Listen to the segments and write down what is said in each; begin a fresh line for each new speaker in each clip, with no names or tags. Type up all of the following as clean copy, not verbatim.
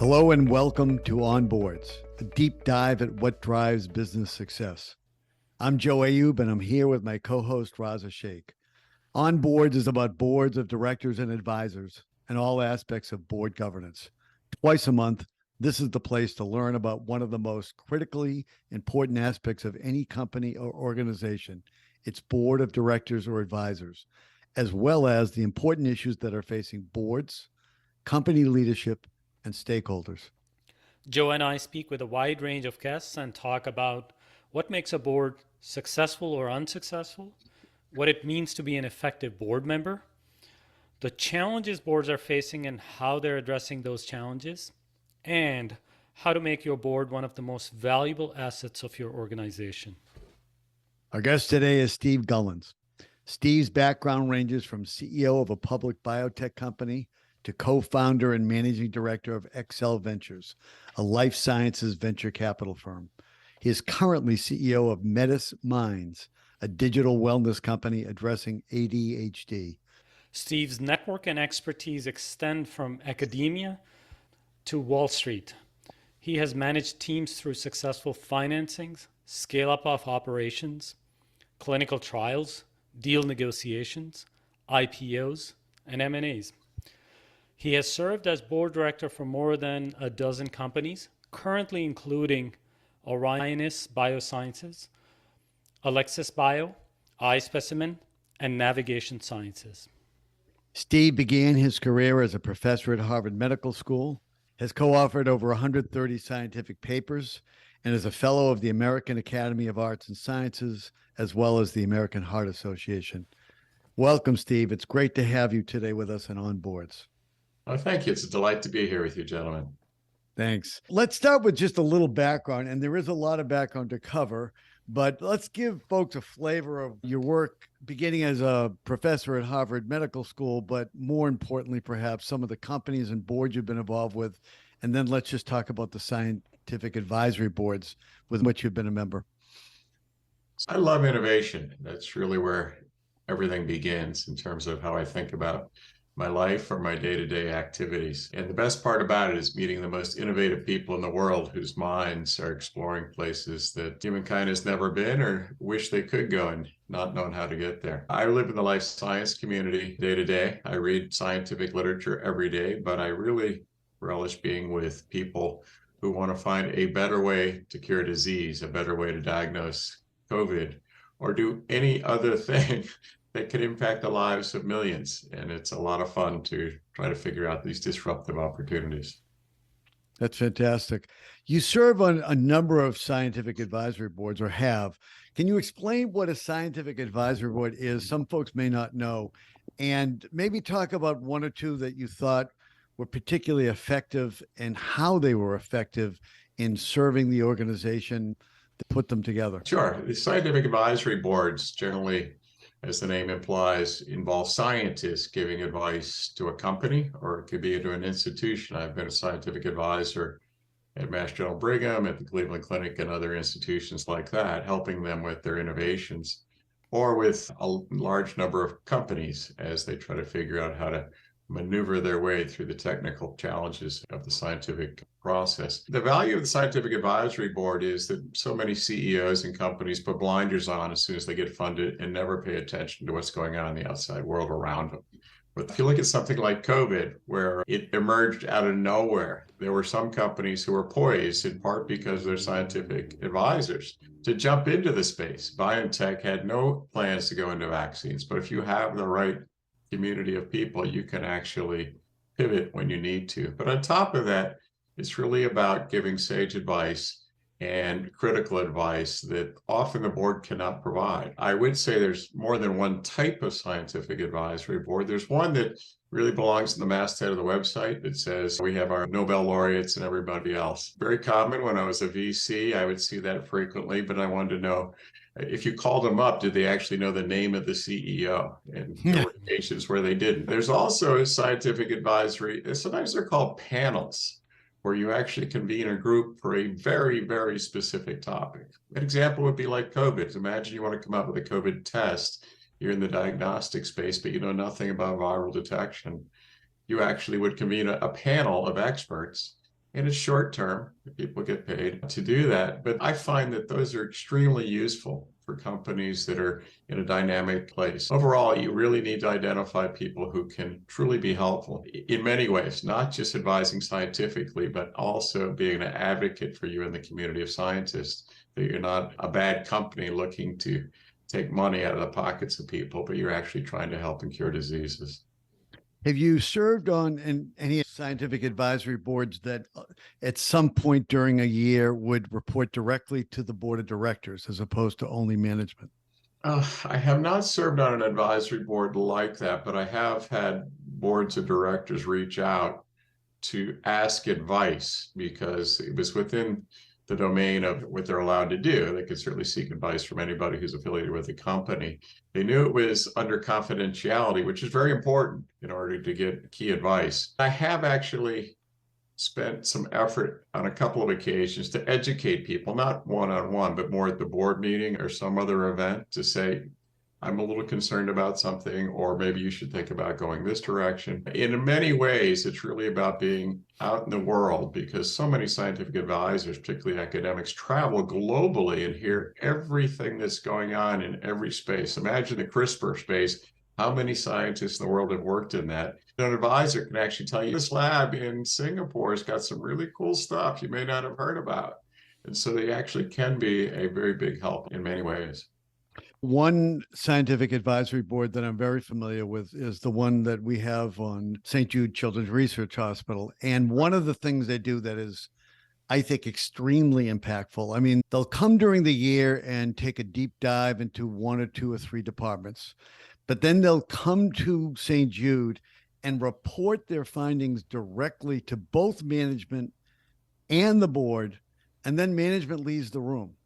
Hello and welcome to Onboards, a deep dive at what drives business success. I'm Joe Ayub and I'm here with my co-host Raza Sheikh. Onboards is about boards of directors and advisors and all aspects of board governance. Twice a month, this is the place to learn about one of the most critically important aspects of any company or organization, its board of directors or advisors, as well as the important issues that are facing boards, company leadership, and stakeholders.
Joe and I speak with a wide range of guests and talk about what makes a board successful or unsuccessful, what it means to be an effective board member, the challenges boards are facing and how they're addressing those challenges, and how to make your board one of the most valuable assets of your organization.
Our guest today is Steve Gullans. Steve's background ranges from CEO of a public biotech company to co-founder and managing director of Excel Ventures, a life sciences venture capital firm. He is currently CEO of Metis Minds, a digital wellness company addressing ADHD.
Steve's network and expertise extend from academia to Wall Street. He has managed teams through successful financings, scale-up of operations, clinical trials, deal negotiations, IPOs, and M&As. He has served as board director for more than a dozen companies, currently including Orionis Biosciences, Alexis Bio, iSpecimen, and Navigation Sciences.
Steve began his career as a professor at Harvard Medical School, has co-authored over 130 scientific papers, and is a fellow of the American Academy of Arts and Sciences, as well as the American Heart Association. Welcome, Steve. It's great to have you today with us and Onboards.
Oh, thank you. It's a delight to be here with you, gentlemen.
Thanks. Let's start with just a little background, and there is a lot of background to cover, but let's give folks a flavor of your work beginning as a professor at Harvard Medical School, but more importantly, perhaps some of the companies and boards you've been involved with. And then let's just talk about the scientific advisory boards with which you've been a member.
I love innovation. That's really where everything begins in terms of how I think about my life or my day-to-day activities. And the best part about it is meeting the most innovative people in the world whose minds are exploring places that humankind has never been or wish they could go and not knowing how to get there. I live in the life science community day to day. I read scientific literature every day, but I really relish being with people who want to find a better way to cure disease, a better way to diagnose COVID, or do any other thing that could impact the lives of millions. And it's a lot of fun to try to figure out these disruptive opportunities.
That's fantastic. You serve on a number of scientific advisory boards, or have. Can you explain what a scientific advisory board is? Some folks may not know. And maybe talk about one or two that you thought were particularly effective and how they were effective in serving the organization to put them together.
Sure. The scientific advisory boards generally, as the name implies, involve scientists giving advice to a company, or it could be to an institution. I've been a scientific advisor at Mass General Brigham, at the Cleveland Clinic, and other institutions like that, helping them with their innovations, or with a large number of companies as they try to figure out how to maneuver their way through the technical challenges of the scientific process. The value of the scientific advisory board is that so many CEOs and companies put blinders on as soon as they get funded and never pay attention to what's going on in the outside world around them. But if you look at something like COVID, where it emerged out of nowhere, there were some companies who were poised, in part because they're scientific advisors, to jump into the space. Biotech had no plans to go into vaccines, but if you have the right community of people, you can actually pivot when you need to. But on top of that, it's really about giving sage advice and critical advice that often the board cannot provide. I would say there's more than one type of scientific advisory board. There's one that really belongs to the masthead of the website that says we have our Nobel laureates and everybody else. Very common when I was a VC, I would see that frequently, but I wanted to know, if you called them up, did they actually know the name of the CEO? And there were occasions where they didn't. There's also a scientific advisory, sometimes they're called panels, where you actually convene a group for a very, very specific topic. An example would be like COVID. Imagine you want to come up with a COVID test. You're in the diagnostic space, but you know nothing about viral detection. You actually would convene a panel of experts And it's short term. People get paid to do that. But I find that those are extremely useful for companies that are in a dynamic place. Overall, you really need to identify people who can truly be helpful in many ways, not just advising scientifically, but also being an advocate for you in the community of scientists, that you're not a bad company looking to take money out of the pockets of people, but you're actually trying to help and cure diseases.
Have you served on any scientific advisory boards that at some point during a year would report directly to the board of directors as opposed to only management?
I have not served on an advisory board like that, but I have had boards of directors reach out to ask advice because it was within the domain of what they're allowed to do. They could certainly seek advice from anybody who's affiliated with the company. They knew it was under confidentiality, which is very important in order to get key advice. I have actually spent some effort on a couple of occasions to educate people, not one-on-one, but more at the board meeting or some other event to say, I'm a little concerned about something, or maybe you should think about going this direction. In many ways, it's really about being out in the world because so many scientific advisors, particularly academics, travel globally and hear everything that's going on in every space. Imagine the CRISPR space. How many scientists in the world have worked in that? An advisor can actually tell you this lab in Singapore has got some really cool stuff you may not have heard about. And so they actually can be a very big help in many ways.
One scientific advisory board that I'm very familiar with is the one that we have on St. Jude Children's Research Hospital. And one of the things they do that is, I think, extremely impactful. I mean, they'll come during the year and take a deep dive into one or two or three departments, but then they'll come to St. Jude and report their findings directly to both management and the board. And then management leaves the room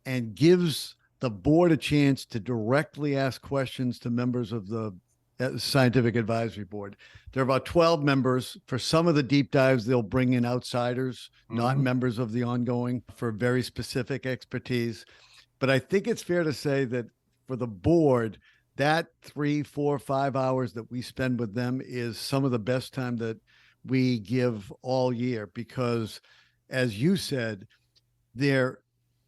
and gives the board a chance to directly ask questions to members of the scientific advisory board. There are about 12 members. For some of the deep dives, they'll bring in outsiders, not members of the ongoing, for very specific expertise. But I think it's fair to say that for the board, that 3, 4, 5 hours that we spend with them is some of the best time that we give all year, because as you said, they're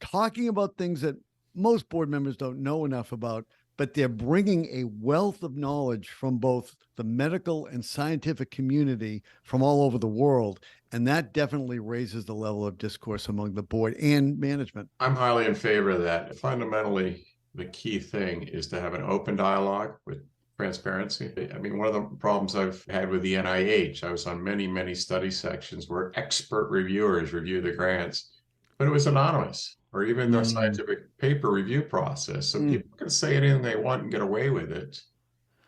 talking about things that most board members don't know enough about, but they're bringing a wealth of knowledge from both the medical and scientific community from all over the world. And that definitely raises the level of discourse among the board and management.
I'm highly in favor of that. Fundamentally, the key thing is to have an open dialogue with transparency. I mean, one of the problems I've had with the NIH, I was on many, many study sections where expert reviewers review the grants, but it was anonymous, or even the scientific paper review process. So people can say anything they want and get away with it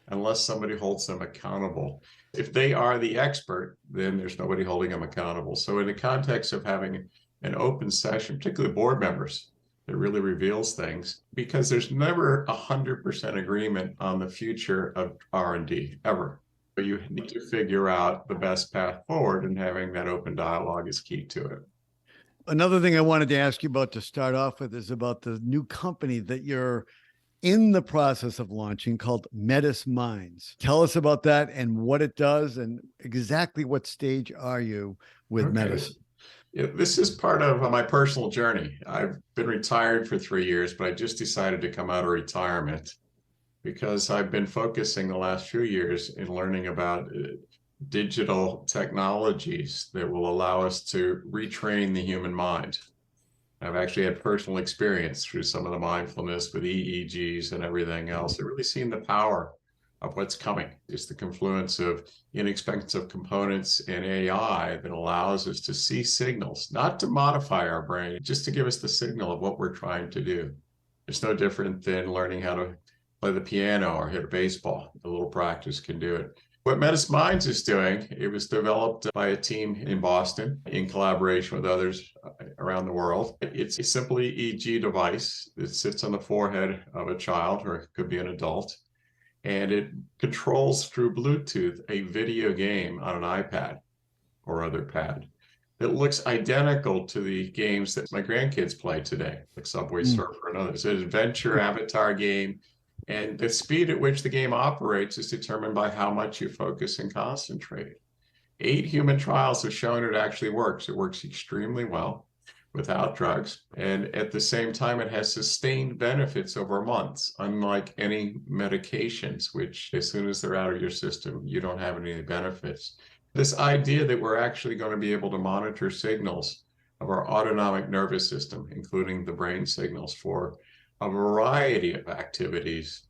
unless somebody holds them accountable. If they are the expert, then there's nobody holding them accountable. So in the context of having an open session, particularly board members, it really reveals things, because there's never 100% agreement on the future of R&D, ever. But you need to figure out the best path forward, and having that open dialogue is key to it.
Another thing I wanted to ask you about to start off with is about the new company that you're in the process of launching called Metis Minds. Tell us about that and what it does, and exactly what stage are you with Metis?
Yeah, this is part of my personal journey. I've been retired for 3 years, but I just decided to come out of retirement because I've been focusing the last few years in learning about digital technologies that will allow us to retrain the human mind. I've actually had personal experience through some of the mindfulness with EEGs and everything else. I've really seen the power of what's coming. It's the confluence of inexpensive components in AI that allows us to see signals, not to modify our brain, just to give us the signal of what we're trying to do. It's no different than learning how to play the piano or hit a baseball. A little practice can do it. What Metis Minds is doing, it was developed by a team in Boston in collaboration with others around the world. It's a simple EEG device that sits on the forehead of a child, or it could be an adult, and it controls through Bluetooth a video game on an iPad or other pad that looks identical to the games that my grandkids play today, like Subway Surfer and others. It's an adventure avatar game, and the speed at which the game operates is determined by how much you focus and concentrate. 8 human trials have shown it actually works. It works extremely well without drugs. And at the same time, it has sustained benefits over months, unlike any medications, which as soon as they're out of your system, you don't have any benefits. This idea that we're actually going to be able to monitor signals of our autonomic nervous system, including the brain signals for a variety of activities,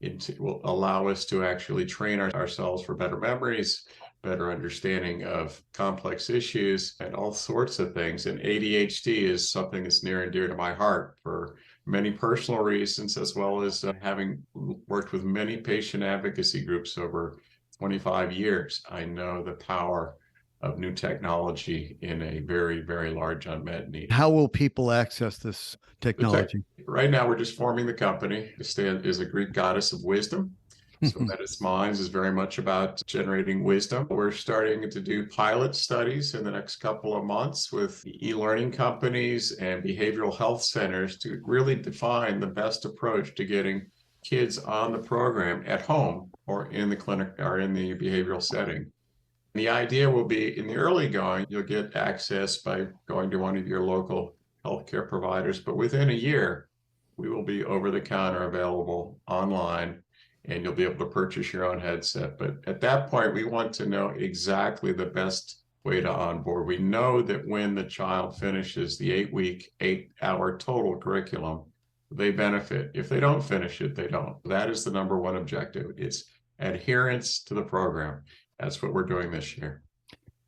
it will allow us to actually train ourselves for better memories, better understanding of complex issues, and all sorts of things. And ADHD is something that's near and dear to my heart for many personal reasons, as well as having worked with many patient advocacy groups over 25 years. I know the power of new technology in a very, very large unmet need.
How will people access this technology?
Right now, we're just forming the company. Stan is a Greek goddess of wisdom. So Metis Minds is very much about generating wisdom. We're starting to do pilot studies in the next couple of months with e-learning companies and behavioral health centers to really define the best approach to getting kids on the program at home or in the clinic or in the behavioral setting. The idea will be in the early going, you'll get access by going to one of your local healthcare providers, but within a year, we will be over the counter available online and you'll be able to purchase your own headset. But at that point, we want to know exactly the best way to onboard. We know that when the child finishes the 8-week, 8-hour total curriculum, they benefit. If they don't finish it, they don't. That is the number one objective. It's adherence to the program. That's what we're doing this year.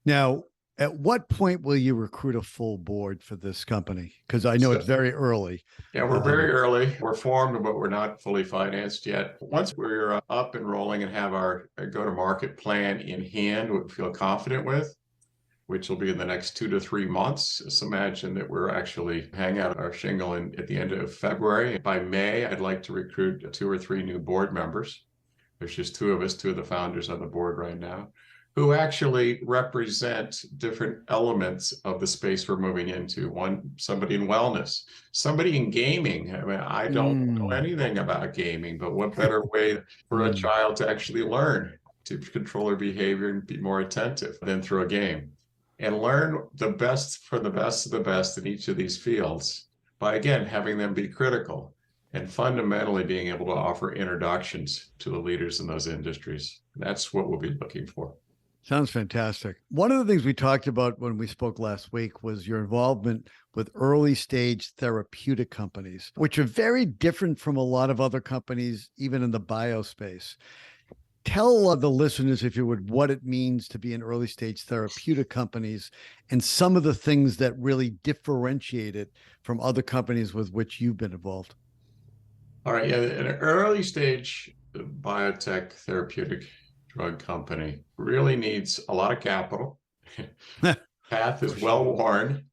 Now, at what point will you recruit a full board for this company? Because I know it's very early.
Yeah, we're very early. We're formed, but we're not fully financed yet. Once we're up and rolling and have our go-to-market plan in hand, we feel confident with, which will be in the next 2 to 3 months. Just imagine that we're actually hanging out our shingle at the end of February. By May, I'd like to recruit 2 or 3 new board members. There's just 2 of us, 2 of the founders on the board right now, who actually represent different elements of the space we're moving into. One, somebody in wellness, somebody in gaming. I mean, I don't know anything about gaming, but what better way for a child to actually learn to control their behavior and be more attentive than through a game? And learn the best for the best of the best in each of these fields by, again, having them be critical and fundamentally being able to offer introductions to the leaders in those industries. That's what we'll be looking for.
Sounds fantastic. One of the things we talked about when we spoke last week was your involvement with early stage therapeutic companies, which are very different from a lot of other companies, even in the bio space. Tell the listeners, if you would, what it means to be in early stage therapeutic companies and some of the things that really differentiate it from other companies with which you've been involved.
All right. Yeah, an early stage biotech therapeutic drug company really needs a lot of capital. Path is well worn.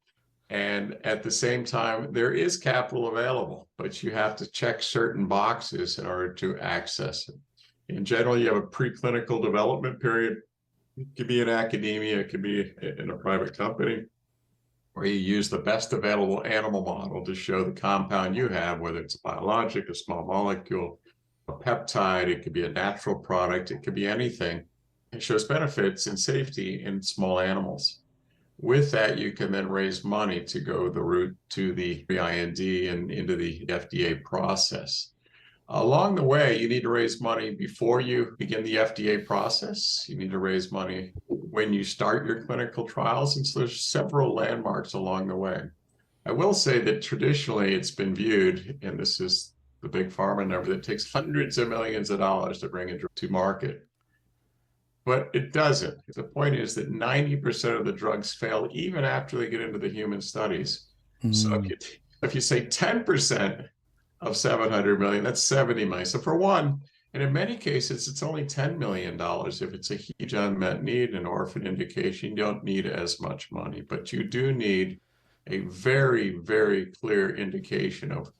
And at the same time, there is capital available, but you have to check certain boxes in order to access it. In general, you have a preclinical development period. It could be in academia, it could be in a private company, where you use the best available animal model to show the compound you have, whether it's a biologic, a small molecule, a peptide, it could be a natural product, it could be anything. It shows benefits and safety in small animals. With that, you can then raise money to go the route to the IND and into the FDA process. Along the way, you need to raise money before you begin the FDA process. You need to raise money when you start your clinical trials. And so there's several landmarks along the way. I will say that traditionally it's been viewed, and this is the big pharma number, that takes hundreds of millions of dollars to bring it to market. But it doesn't. The point is that 90% of the drugs fail even after they get into the human studies. So if you say 10% of 700 million, that's 70 million. So for one, and in many cases, it's only $10 million. If it's a huge unmet need, an orphan indication, you don't need as much money, but you do need a very, very clear indication of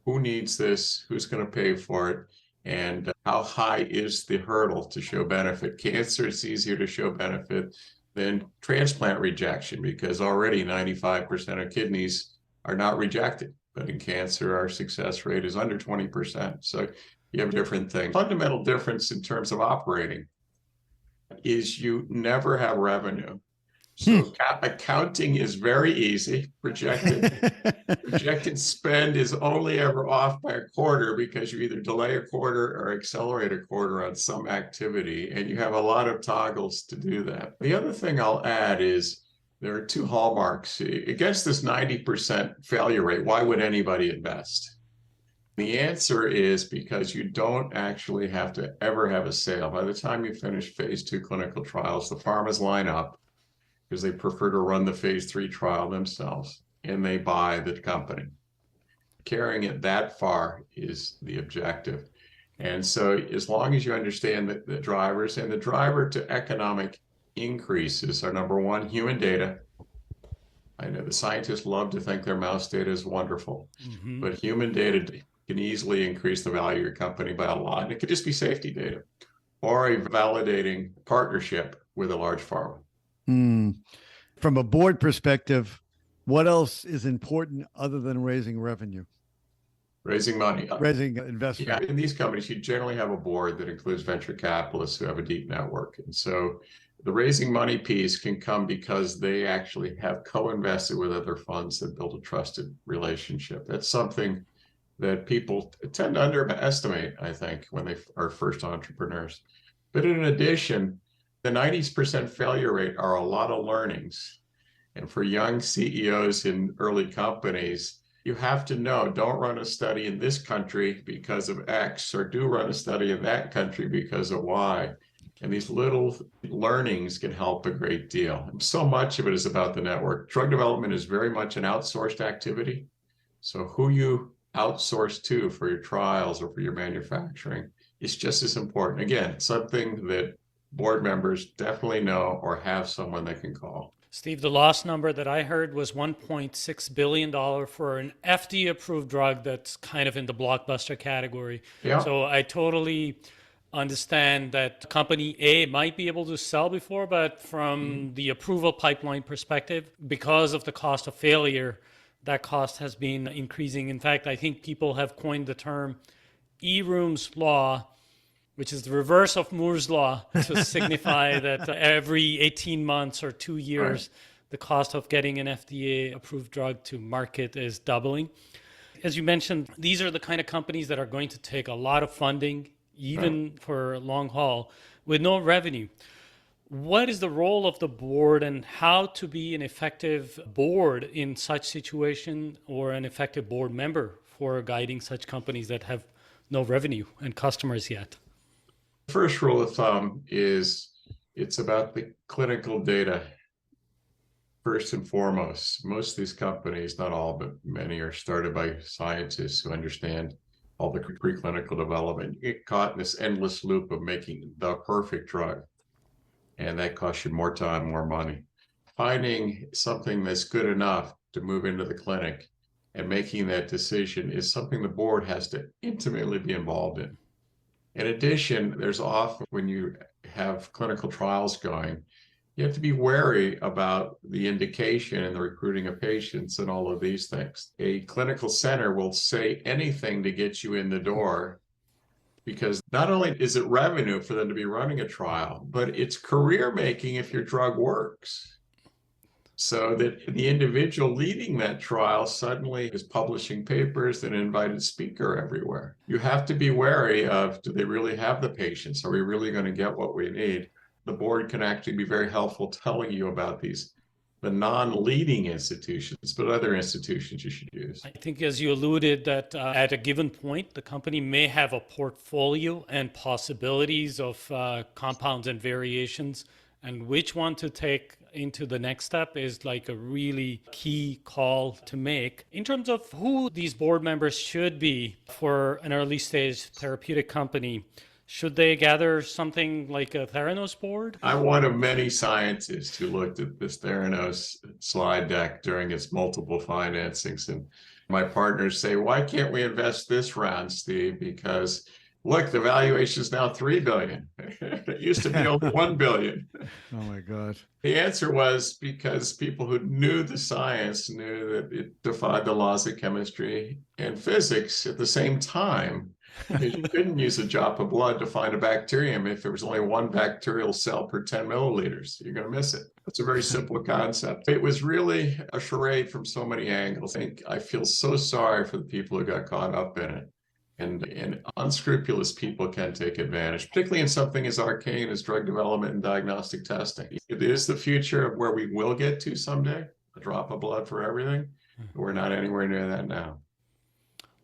who needs this, who's going to pay for it, and how high is the hurdle to show benefit. Cancer is easier to show benefit than transplant rejection, because already 95% of kidneys are not rejected. But in cancer, our success rate is under 20%. So you have different things. Fundamental difference in terms of operating. is you never have revenue.
Hmm.
So accounting is very easy. Projected spend is only ever off by a quarter because you either delay a quarter or accelerate a quarter on some activity, and you have a lot of toggles to do that. The other thing I'll add is there are two hallmarks. Against this 90% failure rate, why would anybody invest? The answer is because you don't actually have to ever have a sale. By the time you finish phase 2 clinical trials, the pharmas line up because they prefer to run the phase 3 trial themselves, and they buy the company. Carrying it that far is the objective. And so as long as you understand the drivers, and the driver to economic increases are, number one, human data. I know the scientists love to think their mouse data is wonderful, but human data can easily increase the value of your company by a lot. And it could just be safety data or a validating partnership with a large pharma.
From a board perspective, what else is important other than raising revenue?
Raising money.
Raising investment.
Yeah, in these companies, you generally have a board that includes venture capitalists who have a deep network. And so the raising money piece can come because they actually have co-invested with other funds that build a trusted relationship. That's something that people tend to underestimate, I think, when they are first entrepreneurs. But in addition, the 90% failure rate are a lot of learnings. And for young CEOs in early companies, you have to know, don't run a study in this country because of X, or do run a study in that country because of Y. And these little learnings can help a great deal. So much of it is about the network. Drug development is very much an outsourced activity. So who you outsource to for your trials or for your manufacturing is just as important. Again, something that board members definitely know or have someone they can call.
Steve, the last number that I heard was $1.6 billion for an FDA-approved drug that's kind of in the blockbuster category.
Yeah.
So I totally understand that company A might be able to sell before, but from the approval pipeline perspective, because of the cost of failure, that cost has been increasing. In fact, I think people have coined the term Eroom's law, which is the reverse of Moore's law, to signify that every 18 months or 2 years, the cost of getting an FDA-approved drug to market is doubling. As you mentioned, these are the kind of companies that are going to take a lot of funding, even for long haul, with no revenue. What is the role of the board, and how to be an effective board in such situation, or an effective board member for guiding such companies that have no revenue and customers yet?
First rule of thumb is it's about the clinical data first and foremost. Most of these companies, not all, but many, are started by scientists who understand all the preclinical development. You get caught in this endless loop of making the perfect drug, and that costs you more time, more money. Finding something that's good enough to move into the clinic and making that decision is something the board has to intimately be involved in. In addition, there's often, when you have clinical trials going, you have to be wary about the indication and the recruiting of patients and all of these things. A clinical center will say anything to get you in the door, because not only is it revenue for them to be running a trial, but it's career making if your drug works. So that the individual leading that trial suddenly is publishing papers and an invited speaker everywhere. You have to be wary of, do they really have the patients? Are we really going to get what we need? The board can actually be very helpful telling you about these, the non-leading institutions, but other institutions you should use.
I think, as you alluded, that at a given point, the company may have a portfolio and possibilities of compounds and variations, and which one to take into the next step is like a really key call to make. In terms of who these board members should be for an early stage therapeutic company, should they gather something like a Theranos board?
I'm one of many scientists who looked at this Theranos slide deck during its multiple financings. And my partners say, why can't we invest this round, Steve? Because look, the valuation is now $3 billion. It used to be only $1 billion.
Oh my God.
The answer was because people who knew the science knew that it defied the laws of chemistry and physics at the same time. Because you couldn't use a drop of blood to find a bacterium if there was only one bacterial cell per 10 milliliters. You're going to miss it. It's a very simple concept. It was really a charade from so many angles. I feel so sorry for the people who got caught up in it. And unscrupulous people can take advantage, particularly in something as arcane as drug development and diagnostic testing. It is the future of where we will get to someday, a drop of blood for everything. We're not anywhere near that now.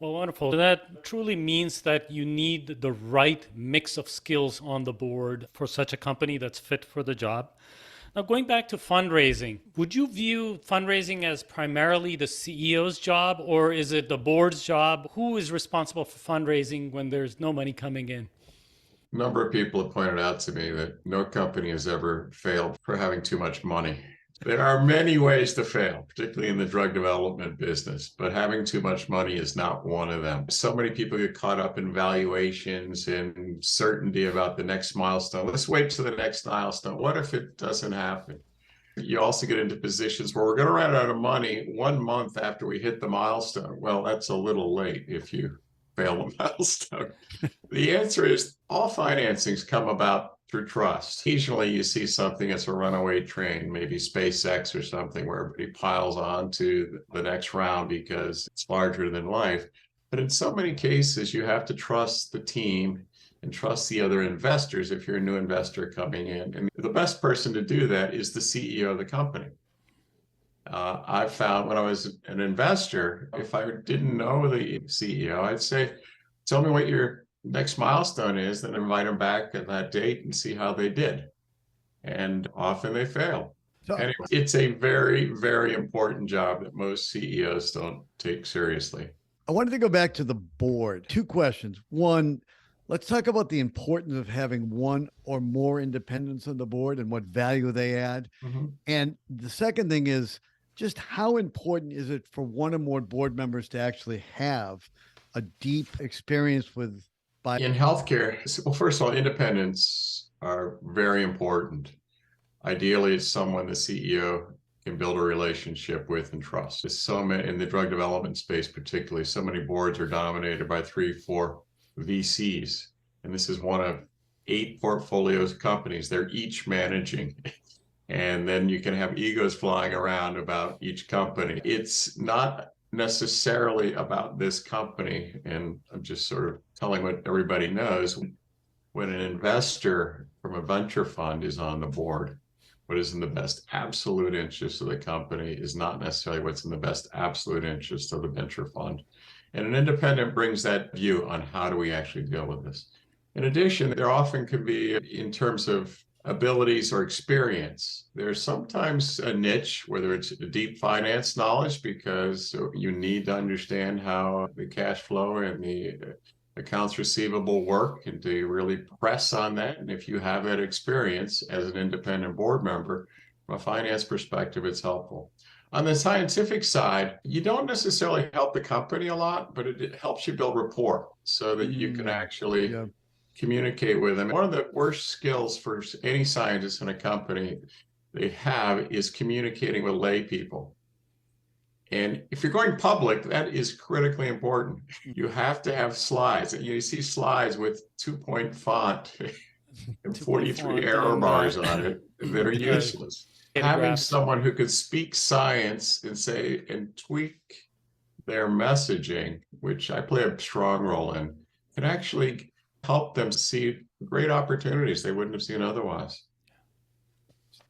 Well, wonderful. That truly means that you need the right mix of skills on the board for such a company that's fit for the job. Now, going back to fundraising, would you view fundraising as primarily the CEO's job, or is it the board's job? Who is responsible for fundraising when there's no money coming in?
A number of people have pointed out to me that no company has ever failed for having too much money. There are many ways to fail, particularly in the drug development business, but having too much money is not one of them. So many people get caught up in valuations and certainty about the next milestone. Let's wait to the next milestone. What if it doesn't happen? You also get into positions where we're going to run out of money 1 month after we hit the milestone. Well, that's a little late if you fail a milestone. The answer is all financings come about through trust. Occasionally you see something that's a runaway train, maybe SpaceX or something, where everybody piles on to the next round because it's larger than life. But in so many cases, you have to trust the team and trust the other investors if you're a new investor coming in. And the best person to do that is the CEO of the company. I found when I was an investor, if I didn't know the CEO, I'd say, tell me what your next milestone is, then invite them back at that date and see how they did. And often they fail. Anyway, it's a very, very important job that most CEOs don't take seriously.
I wanted to go back to the board. 2 questions. One, let's talk about the importance of having one or more independents on the board and what value they add. Mm-hmm. And the second thing is just how important is it for one or more board members to actually have a deep experience with
in healthcare? Well, first of all, independents are very important. Ideally, it's someone the CEO can build a relationship with and trust. There's so many in the drug development space, particularly, so many boards are dominated by 3, 4 VCs. And this is one of 8 portfolios of companies. They're each managing. And then you can have egos flying around about each company. It's not necessarily about this company, and I'm just sort of telling what everybody knows. When an investor from a venture fund is on the board, what is in the best absolute interest of the company is not necessarily what's in the best absolute interest of the venture fund. And an independent brings that view on how do we actually deal with this. In addition, there often could be, in terms of abilities or experience, there's sometimes a niche, whether it's a deep finance knowledge, because you need to understand how the cash flow and the accounts receivable work and to really press on that. And if you have that experience as an independent board member, from a finance perspective, it's helpful. On the scientific side, you don't necessarily help the company a lot, but it helps you build rapport so that you can actually communicate with them. One of the worst skills for any scientist in a company they have is communicating with lay people. And if you're going public, that is critically important. You have to have slides. You see slides with 2-point font and 43 error bars on it that are useless. Having someone who could speak science and say and tweak their messaging, which I play a strong role in, can actually help them see great opportunities they wouldn't have seen otherwise.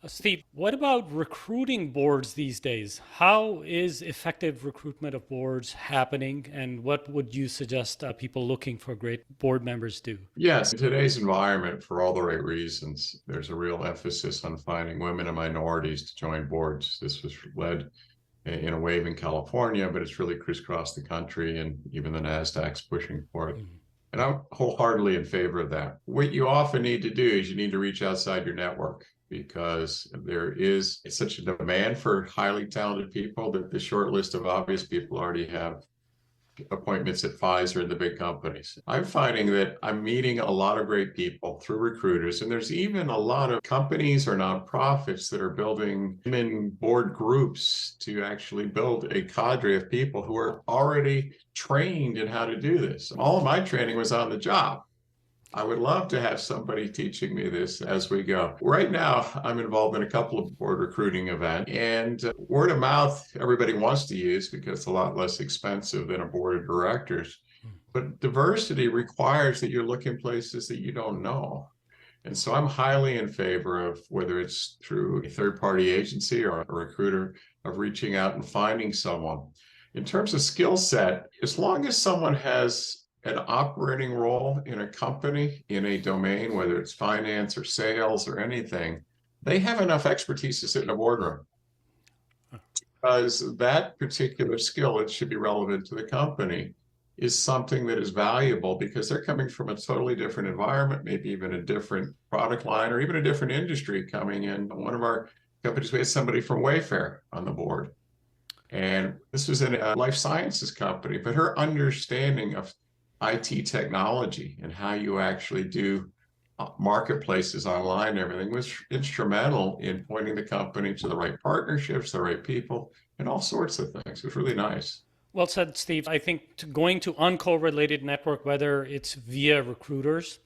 Steve, what about recruiting boards these days? How is effective recruitment of boards happening, and what would you suggest people looking for great board members do?
Yes, in today's environment, for all the right reasons, there's a real emphasis on finding women and minorities to join boards. This was led in a wave in California, but it's really crisscrossed the country, and even the NASDAQ's pushing for it. Mm-hmm. And I'm wholeheartely in favor of that. What you often need to do is you need to reach outside your network, because there is such a demand for highly talented people that the short list of obvious people already have appointments at Pfizer and the big companies. I'm finding that I'm meeting a lot of great people through recruiters, and there's even a lot of companies or nonprofits that are building women board groups to actually build a cadre of people who are already trained in how to do this. All of my training was on the job. I would love to have somebody teaching me this as we go. Right now, I'm involved in a couple of board recruiting events, and word of mouth, everybody wants to use because it's a lot less expensive than a board of directors. But diversity requires that you're looking places that you don't know. And so I'm highly in favor of, whether it's through a third-party agency or a recruiter, of reaching out and finding someone. In terms of skill set, as long as someone has an operating role in a company, in a domain, whether it's finance or sales or anything, they have enough expertise to sit in a boardroom. Because that particular skill, it should be relevant to the company, is something that is valuable because they're coming from a totally different environment, maybe even a different product line or even a different industry coming in. One of our companies, we had somebody from Wayfair on the board. And this was in a life sciences company, but her understanding of IT technology and how you actually do marketplaces online and everything was instrumental in pointing the company to the right partnerships, the right people, and all sorts of things. It was really nice.
Well said, Steve. I think going to uncorrelated network, whether it's via recruiters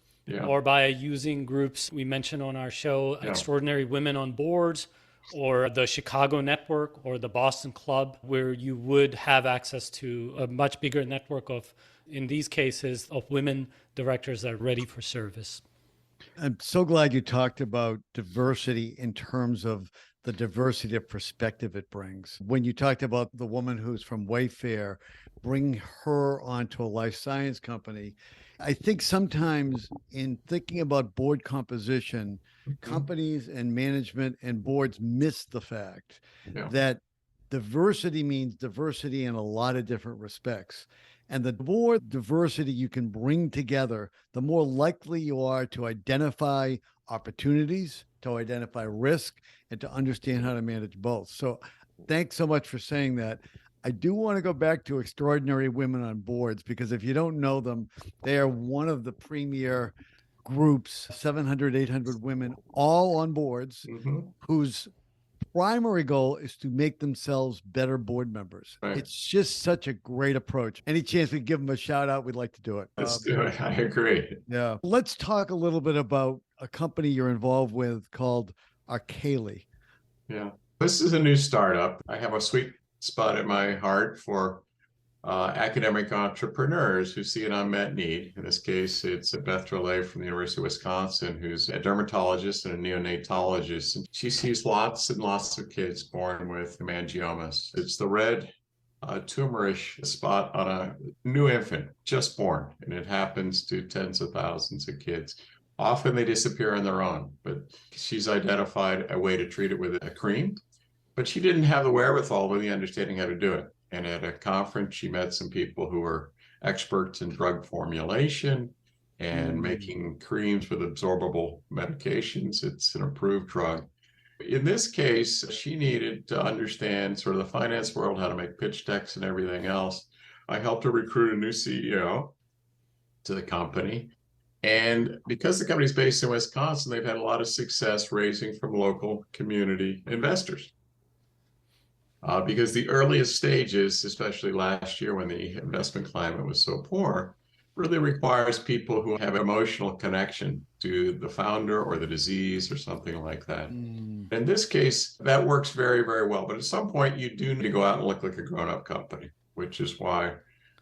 or by using groups we mentioned on our show, Extraordinary Women on Boards, or the Chicago Network or the Boston Club, where you would have access to a much bigger network of, in these cases, of women directors that are ready for service.
I'm so glad you talked about diversity in terms of the diversity of perspective it brings. When you talked about the woman who's from Wayfair, bring her onto a life science company, I think sometimes in thinking about board composition, companies and management and boards miss the fact that diversity means diversity in a lot of different respects. And the more diversity you can bring together, the more likely you are to identify opportunities, to identify risk, and to understand how to manage both. So thanks so much for saying that. I do want to go back to Extraordinary Women on Boards, because if you don't know them, they are one of the premier groups, 700, 800 women, all on boards, whose primary goal is to make themselves better board members. Right. It's just such a great approach. Any chance we give them a shout out, we'd like to do it.
Let's do it. I agree.
Yeah. Let's talk a little bit about a company you're involved with called Arcali.
Yeah. This is a new startup. I have a sweet spot in my heart for academic entrepreneurs who see an unmet need. In this case, it's Beth Drolet from the University of Wisconsin, who's a dermatologist and a neonatologist. And she sees lots and lots of kids born with hemangiomas. It's the red tumorish spot on a new infant just born, and it happens to tens of thousands of kids. Often they disappear on their own, but she's identified a way to treat it with a cream, but she didn't have the wherewithal with the understanding how to do it. And at a conference, she met some people who were experts in drug formulation and making creams with absorbable medications. It's an approved drug. In this case, she needed to understand sort of the finance world, how to make pitch decks and everything else. I helped her recruit a new CEO to the company. And because the company's based in Wisconsin, they've had a lot of success raising from local community investors. Because the earliest stages, especially last year when the investment climate was so poor, really requires people who have emotional connection to the founder or the disease or something like that. In this case, that works very, very well. But at some point, you do need to go out and look like a grown-up company, which is why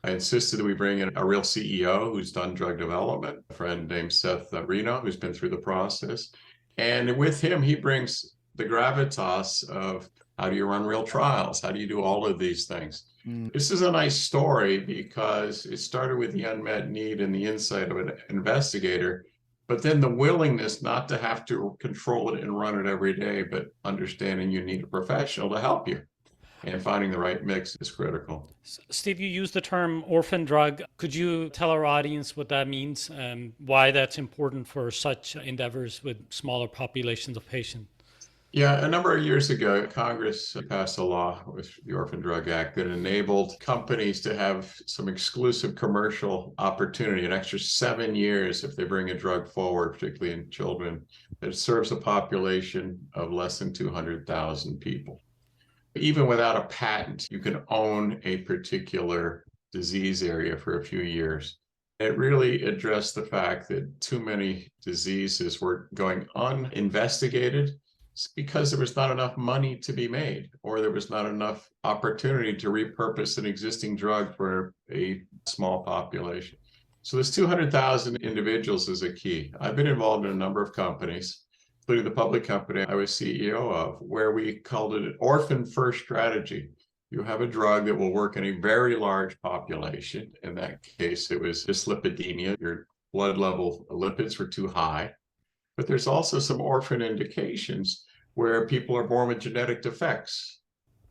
I insisted that we bring in a real CEO who's done drug development, a friend named Seth Reno, who's been through the process. And with him, he brings the gravitas of how do you run real trials? How do you do all of these things? This is a nice story because it started with the unmet need and the insight of an investigator, but then the willingness not to have to control it and run it every day, but understanding you need a professional to help you. And finding the right mix is critical.
Steve, you used the term orphan drug. Could you tell our audience what that means and why that's important for such endeavors with smaller populations of patients?
Yeah, a number of years ago, Congress passed a law with the Orphan Drug Act that enabled companies to have some exclusive commercial opportunity, an extra 7 years if they bring a drug forward, particularly in children, that serves a population of less than 200,000 people. Even without a patent, you can own a particular disease area for a few years. It really addressed the fact that too many diseases were going uninvestigated because there was not enough money to be made, or there was not enough opportunity to repurpose an existing drug for a small population. So this 200,000 individuals is a key. I've been involved in a number of companies, including the public company I was CEO of, where we called it an orphan first strategy. You have a drug that will work in a very large population. In that case, it was dyslipidemia. Your blood level lipids were too high. But there's also some orphan indications where people are born with genetic defects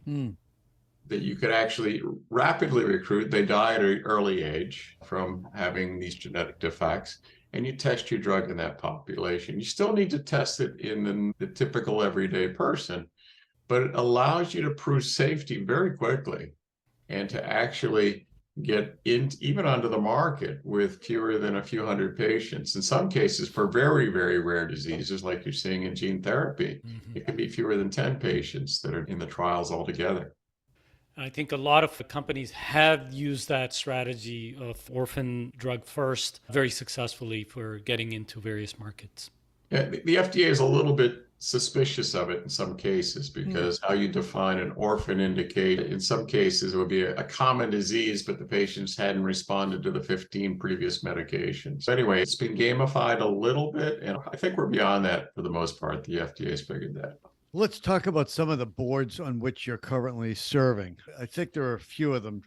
that you could actually rapidly recruit. They die at an early age from having these genetic defects, and you test your drug in that population. You still need to test it in the typical everyday person, but it allows you to prove safety very quickly and to actually get in even onto the market with fewer than a few hundred patients. In some cases, for very, very rare diseases, like you're seeing in gene therapy, it can be fewer than 10 patients that are in the trials altogether.
I think a lot of the companies have used that strategy of orphan drug first very successfully for getting into various markets.
Yeah, the FDA is a little bit suspicious of it in some cases because how you define an orphan indication, in some cases it would be a common disease, but the patients hadn't responded to the 15 previous medications. So anyway, it's been gamified a little bit, and I think we're beyond that for the most part. The FDA has figured that.
Let's talk about some of the boards on which you're currently serving. I think there are a few of them.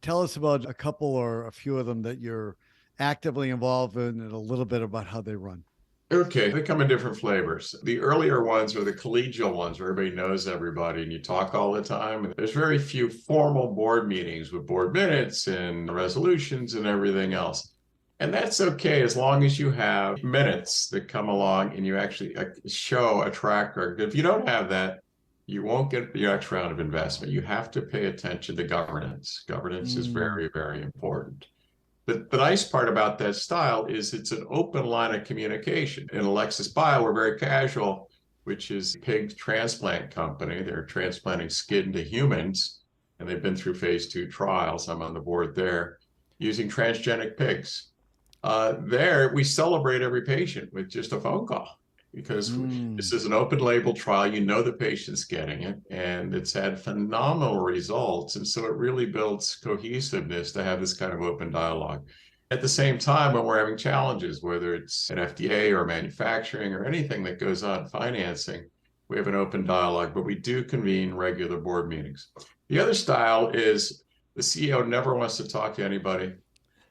Tell us about a couple or a few of them that you're actively involved in and a little bit about how they run.
Okay, they come in different flavors. The earlier ones are the collegial ones where everybody knows everybody and you talk all the time. And there's very few formal board meetings with board minutes and resolutions and everything else. And that's okay as long as you have minutes that come along and you actually show a track record. If you don't have that, you won't get the next round of investment. You have to pay attention to governance. Governance is very, very important. The nice part about that style is it's an open line of communication. In Alexis Bio, we're very casual, which is a pig transplant company. They're transplanting skin to humans, and they've been through phase 2 trials. I'm on the board there, using transgenic pigs. There, we celebrate every patient with just a phone call because this is an open label trial. You know the patient's getting it, and it's had phenomenal results. And so it really builds cohesiveness to have this kind of open dialogue. At the same time, when we're having challenges, whether it's an FDA or manufacturing or anything that goes on financing, we have an open dialogue, but we do convene regular board meetings. The other style is the CEO never wants to talk to anybody,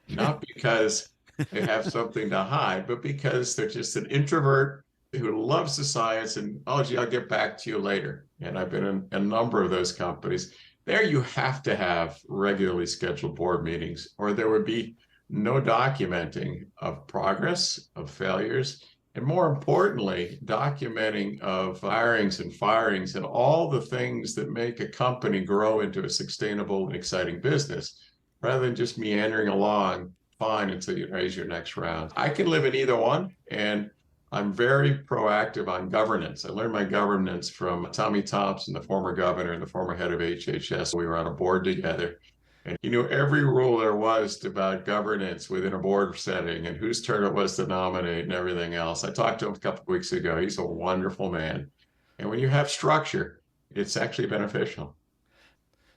not because they have something to hide, but because they're just an introvert who loves the science and, oh, gee, I'll get back to you later. And I've been in a number of those companies. There you have to have regularly scheduled board meetings, or there would be no documenting of progress, of failures, and more importantly, documenting of hirings and firings and all the things that make a company grow into a sustainable and exciting business, rather than just meandering along fine until you raise your next round. I can live in either one, and I'm very proactive on governance. I learned my governance from Tommy Thompson, the former governor and the former head of HHS. We were on a board together, and he knew every rule there was about governance within a board setting and whose turn it was to nominate and everything else. I talked to him a couple of weeks ago. He's a wonderful man. And when you have structure, it's actually beneficial.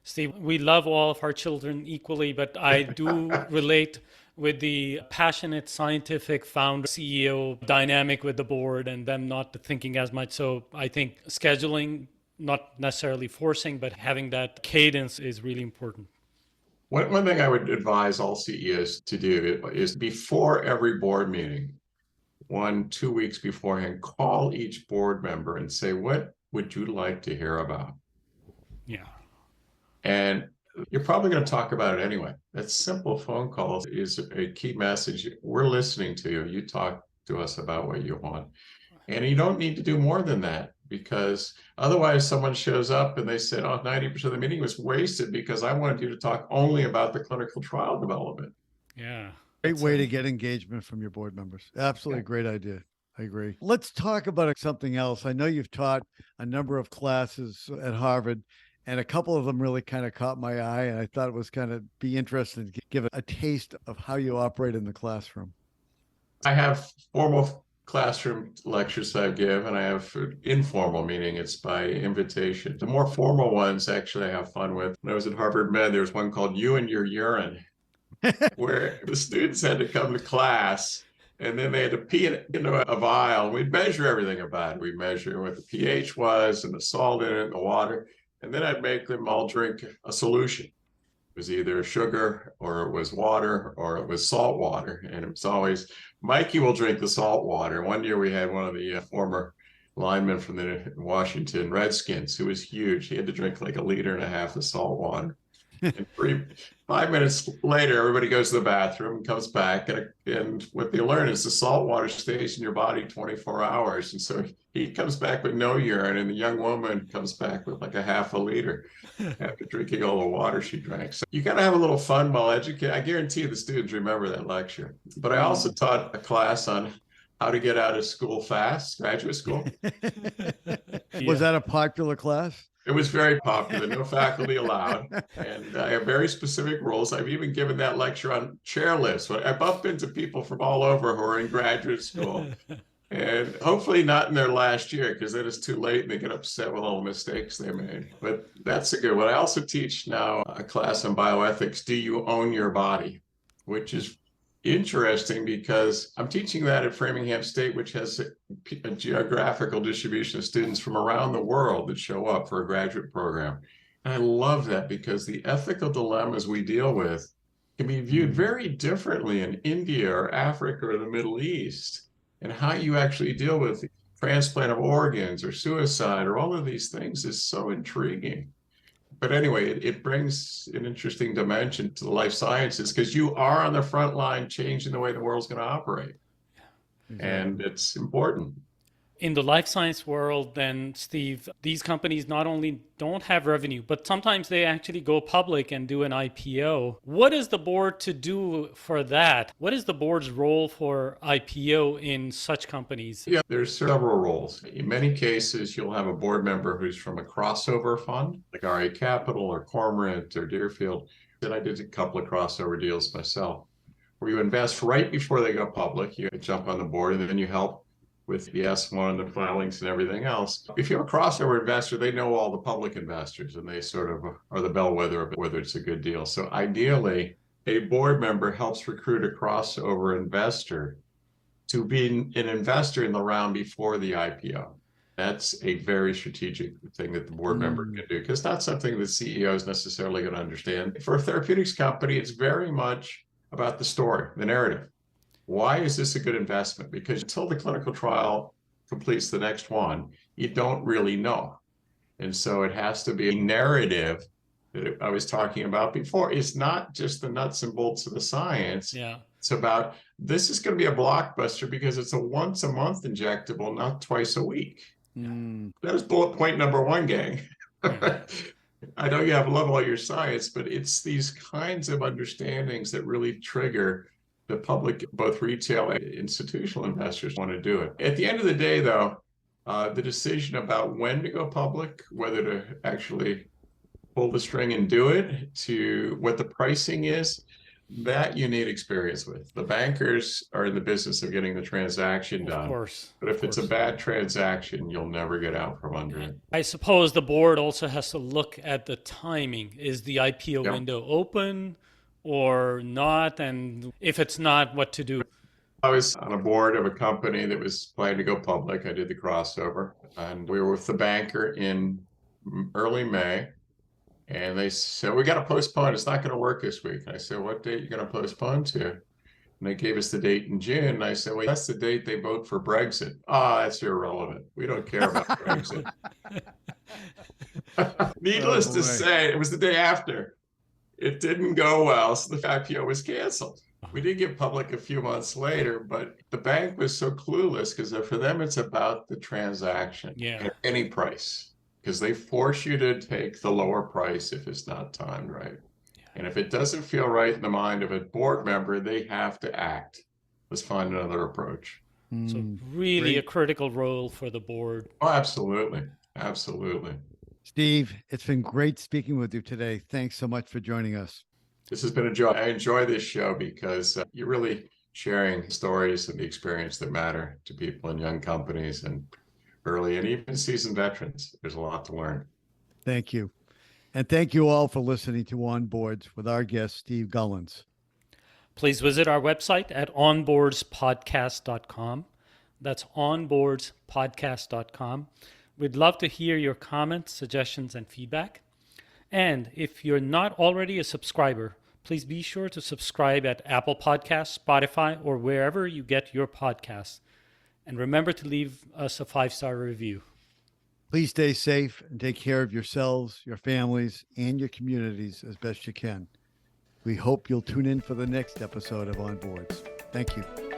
Steve, we love all of our children equally, but I do relate with the passionate scientific founder CEO dynamic with the board and them not thinking as much. So I think scheduling, not necessarily forcing, but having that cadence is really important.
One thing I would advise all CEOs to do is before every board meeting, 1-2 weeks beforehand, call each board member and say, what would you like to hear about?
Yeah.
And you're probably going to talk about it anyway. That simple phone call is a key message. We're listening to you. You talk to us about what you want. And you don't need to do more than that. because otherwise someone shows up and they said, oh, 90% of the meeting was wasted because I wanted you to talk only about the clinical trial development.
Yeah.
Great way to get engagement from your board members. Absolutely great idea. I agree. Let's talk about something else. I know you've taught a number of classes at Harvard, and a couple of them really kind of caught my eye, and I thought it was kind of be interesting to give a taste of how you operate in the classroom.
I have formal classroom lectures I give, and I have informal, meaning it's by invitation. The more formal ones, actually, I have fun with. When I was at Harvard Med, there was one called You and Your Urine, where the students had to come to class and then they had to pee into a vial. We'd measure everything about it. We'd measure what the pH was and the salt in it and the water. And then I'd make them all drink a solution. It was either sugar or it was water or it was salt water. And it was always, Mikey will drink the salt water. One year we had one of the former linemen from the Washington Redskins who was huge. He had to drink like 1.5 liters of salt water. And 5 minutes later, everybody goes to the bathroom and comes back. And what they learn is the salt water stays in your body 24 hours. And so he comes back with no urine, and the young woman comes back with like 0.5 liter after drinking all the water she drank. So you got to have a little fun while educating. I guarantee the students remember that lecture. But I also taught a class on how to get out of school fast, graduate school.
Was that a popular class?
It was very popular, no faculty allowed. And I have very specific rules. I've even given that lecture on chairlifts. I bump into people from all over who are in graduate school. And hopefully not in their last year, because then it's too late and they get upset with all the mistakes they made. But that's a good one. I also teach now a class on bioethics, Do You Own Your Body? Which is interesting because I'm teaching that at Framingham State, which has a geographical distribution of students from around the world that show up for a graduate program. And I love that because the ethical dilemmas we deal with can be viewed very differently in India or Africa or the Middle East, and how you actually deal with transplant of organs or suicide or all of these things is so intriguing. But anyway, it brings an interesting dimension to the life sciences because you are on the front line changing the way the world's going to operate. Exactly. And it's important.
In the life science world, then, Steve, these companies not only don't have revenue, but sometimes they actually go public and do an IPO. What is the board to do for that? What is the board's role for IPO in such companies?
Yeah, there's several roles. In many cases, you'll have a board member who's from a crossover fund, like RA Capital or Cormorant or Deerfield. And I did a couple of crossover deals myself, where you invest right before they go public. You jump on the board and then you help with the S1 and the filings and everything else. If you're a crossover investor, they know all the public investors and they sort of are the bellwether of whether it's a good deal. So ideally, a board member helps recruit a crossover investor to be an investor in the round before the IPO. That's a very strategic thing that the board member can do, because not something the CEO is necessarily going to understand. For a therapeutics company, it's very much about the story, the narrative. Why is this a good investment? Because until the clinical trial completes the next one, you don't really know. And so it has to be a narrative that I was talking about before. It's not just the nuts and bolts of the science.
Yeah.
It's about, this is going to be a blockbuster because it's a once a month injectable, not twice a week. That was bullet point number one, gang. I know you love all your science, but it's these kinds of understandings that really trigger the public, both retail and institutional investors want to do it. At the end of the day, though, the decision about when to go public, whether to actually pull the string and do it, to what the pricing is, that you need experience with. The bankers are in the business of getting the transaction done. Of
course.
But if it's a bad transaction, you'll never get out from under it.
I suppose the board also has to look at the timing. Is the IPO window open or not? And if it's not, what to do?
I was on a board of a company that was planning to go public. I did the crossover, and we were with the banker in early May. And they said, we got to postpone. It's not going to work this week. And I said, what date are you going to postpone to? And they gave us the date in June. And I said, well, that's the date they vote for Brexit. That's irrelevant. We don't care about Brexit. Needless to say, it was the day after. It didn't go well, so the IPO was canceled. We did get public a few months later, but the bank was so clueless because for them, it's about the transaction at any price, because they force you to take the lower price if it's not timed right. And if it doesn't feel right in the mind of a board member, they have to act. Let's find another approach.
So really
Great.
a critical role for the board.
Oh, absolutely. Absolutely.
Steve, it's been great speaking with you today. Thanks so much for joining us.
This has been a joy. I enjoy this show because you're really sharing stories and the experience that matter to people in young companies and early and even seasoned veterans. There's a lot to learn.
Thank you. And thank you all for listening to On Boards with our guest, Steve Gullans.
Please visit our website at onboardspodcast.com. That's onboardspodcast.com. We'd love to hear your comments, suggestions, and feedback. And if you're not already a subscriber, please be sure to subscribe at Apple Podcasts, Spotify, or wherever you get your podcasts. And remember to leave us a 5-star review.
Please stay safe and take care of yourselves, your families, and your communities as best you can. We hope you'll tune in for the next episode of On Boards. Thank you.